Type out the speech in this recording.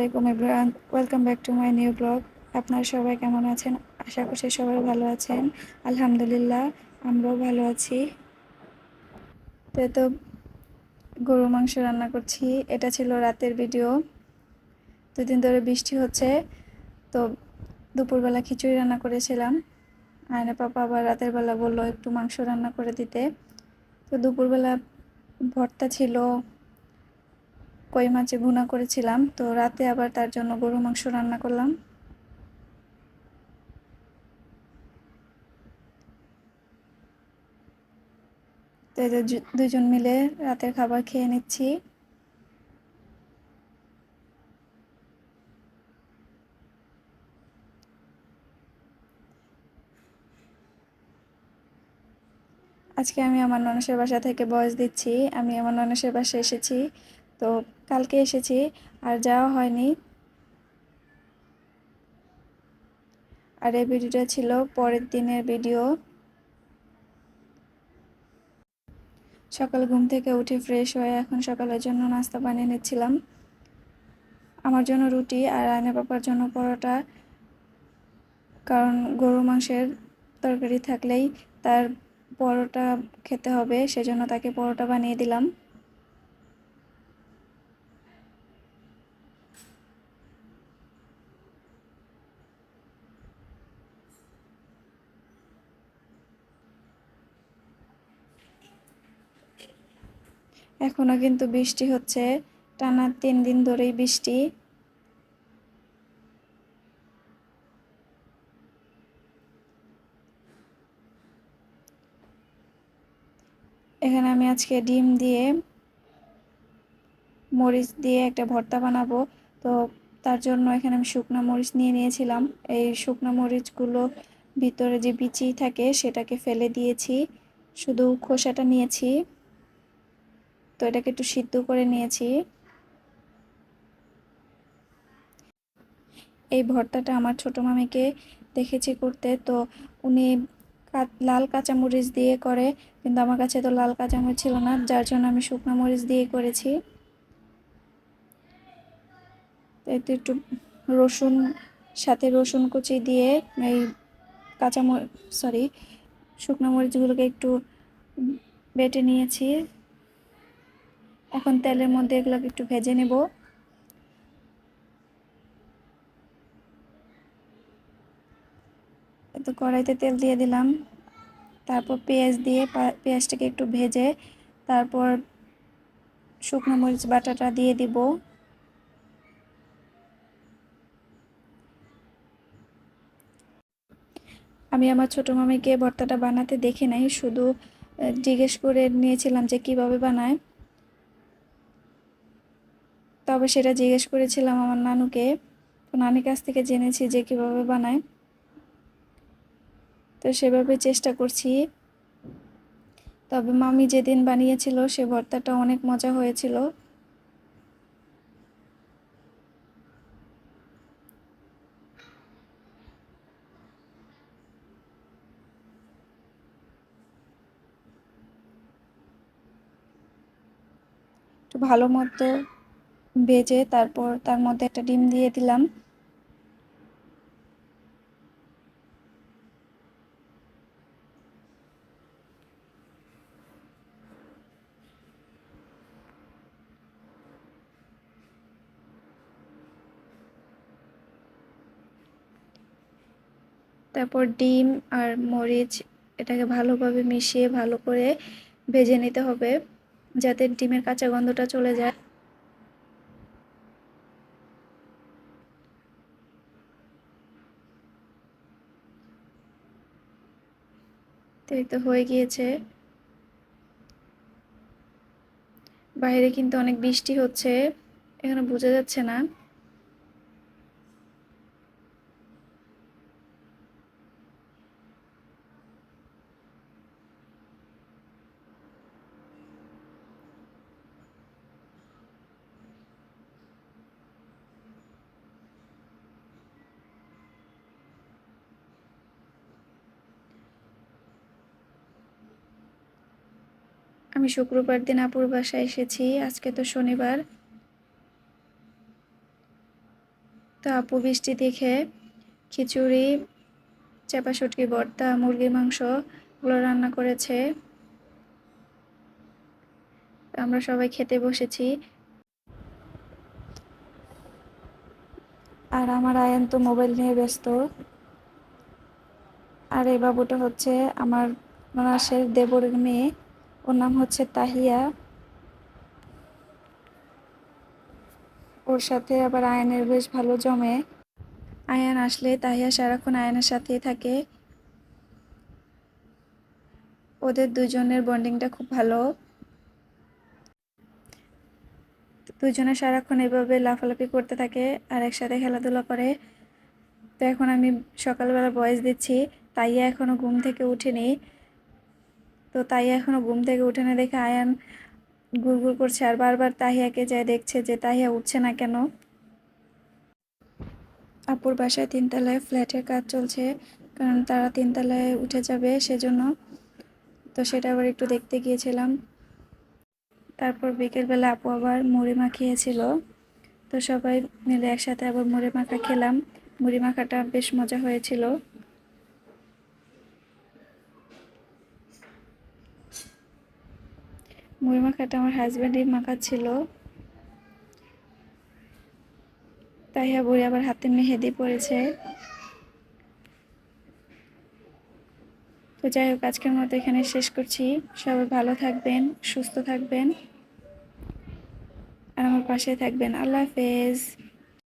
আলাইকুম everyone, welcome back to my new blog. আপনারা সবাই কেমন আছেন? আশা করছি সবাই ভালো আছেন। আলহামদুলিল্লাহ, আমরাও ভালো আছি। তো গরু মাংস রান্না করছি। এটা ছিল রাতের ভিডিও। দুদিন ধরে বৃষ্টি হচ্ছে, তো দুপুরবেলা খিচুড়ি রান্না করেছিলাম। আয়না পাপা আবার রাতের বেলা বললো একটু মাংস রান্না করে দিতে। তো দুপুরবেলা ভর্তা ছিল, কই মাছে ভুনা করেছিলাম। তো রাতে আবার তার জন্য গরু মাংস রান্না করলাম। তো এদের দুজন মিলে রাতের খাবার খেয়ে নিচ্ছি। আজকে আমি আমার ননসের বাসা থেকে ভয়েস দিচ্ছি। আমি আমার ননসের বাসায় এসেছি, তো কালকে এসেছি, আর যাওয়া হয়নি। আর এই ভিডিওটা ছিল পরের দিনের ভিডিও। সকাল ঘুম থেকে উঠে ফ্রেশ হয়ে এখন সকালের জন্য নাস্তা বানিয়ে নিচ্ছিলাম। আমার জন্য রুটি আর আয়না পাপার জন্য পরোটা, কারণ গরু মাংসের তরকারি থাকলেই তার পরোটা খেতে হবে, সেজন্য তাকে পরোটা বানিয়ে দিলাম। এখনো কিন্তু বৃষ্টি হচ্ছে, টানা 3 দিন ধরেই বৃষ্টি। এখানে আমি আজকে ডিম দিয়ে মরিচ দিয়ে একটা ভর্তা বানাবো। তো তার জন্য এখানে আমি শুকনো মরিচ নিয়ে নিয়েছিলাম। এই শুকনো মরিচগুলো ভিতরে যে বিচি থাকে সেটাকে ফেলে দিয়েছি, শুধু খোসাটা নিয়েছি। তো এটাকে একটু সিদ্ধ করে নিয়েছি। এই ভর্তাটা আমার ছোট মামিকে দেখেছি করতে, তো উনি লাল কাঁচামরিচ দিয়ে করে, কিন্তু আমার কাছে তো লাল কাঁচামরিচ ছিল না, যার জন্য আমি শুকনো মরিচ দিয়ে করেছি। এতে একটু রসুন, সাথে রসুন কুচি দিয়ে এই সরি শুকনো মরিচগুলোকে একটু বেটে নিয়েছি। এখন তেলের মধ্যে এগুলোকে একটু ভেজে নেব। তো কড়াইতে তেল দিয়ে দিলাম, তারপর পেঁয়াজ দিয়ে পেঁয়াজটাকে একটু ভেজে তারপর শুকনো মরিচ বাটাটা দিয়ে দিব। আমি আমার ছোট মামিকে ভর্তাটা বানাতে দেখি নাই, শুধু জিজ্ঞেস করে নিয়েছিলাম যে কিভাবে বানায়। তবে সেটা জিজ্ঞেস করেছিলাম আমার নানুকে, তো নানির কাছ থেকে জেনেছি যে কিভাবে বানায়। তো সেভাবে চেষ্টা করছি। তবে মামি যেদিন বানিয়েছিল সে ভর্তাটা অনেক মজা হয়েছিল। একটু ভালো মতো ভেজে তারপর তার মধ্যে একটা ডিম দিয়ে দিলাম। তারপর ডিম আর মরিচ এটাকে ভালোভাবে মিশিয়ে ভালো করে ভেজে নিতে হবে, যাতে ডিমের কাঁচা গন্ধটা চলে যায়। তো এই তো হয়ে গিয়েছে। বাইরে কিন্তু অনেক বৃষ্টি হচ্ছে, এখানে বোঝা যাচ্ছে না। আমি শুক্রবার দিন আপুর বাসায় এসেছি, আজকে তো শনিবার। আপু বৃষ্টি দেখে খিচুড়ি, চাপা শুটকি ভর্তা, মুরগির মাংস এগুলো রান্না করেছে। আমরা সবাই খেতে বসেছি। আর আমার আয়ান তো মোবাইল নিয়ে ব্যস্ত। আর এই বাবুটা হচ্ছে আমার ননাসের দেবরের মেয়ে, ওর নাম হচ্ছে তাহিয়া। ওর সাথে আবার আয়ানের বেশ ভালো জমে। আয়ান আসলে তাহিয়া সারাক্ষণ আয়ানের সাথেই থাকে। ওদের দুজনের বন্ডিংটা খুব ভালো। দুজনে সারাক্ষণ এভাবে লাফালাফি করতে থাকে আর একসাথে খেলাধুলা করে। তো এখন আমি সকালবেলা ভয়েস দিচ্ছি, তাইয়া এখনো ঘুম থেকে উঠেনি। তো তাইয়া এখনো ঘুম থেকে উঠেনি দেখে আয়ান গুড়গুড় করছে আর বারবার তাহিয়াকে যায় দেখছে যে তাহিয়া উঠছে না কেন। আপুর বাসায় 3 তলায় ফ্ল্যাটের কাজ চলছে, কারণ তারা 3 তলায় উঠে যাবে সেজন্য। তো সেটা আবার একটু দেখতে গিয়েছিলাম। তারপর বিকেলবেলা আপু আবার মুড়ি মাখিয়েছিল, তো সবাই মিলে একসাথে আবার মুড়ি মাখা খেলাম। মুড়ি মাখাটা বেশ মজা হয়েছিল। মুড়ি মাখাটা আমার হাজব্যান্ডই মাখাচ্ছিল। তাহিয়া বুড়ি আবার হাতে মেহেদি পড়েছে। তো যাই হোক, আজকের মতো এখানে শেষ করছি। সবাই ভালো থাকবেন, সুস্থ থাকবেন আর আমার পাশে থাকবেন। আল্লাহ হাফেজ।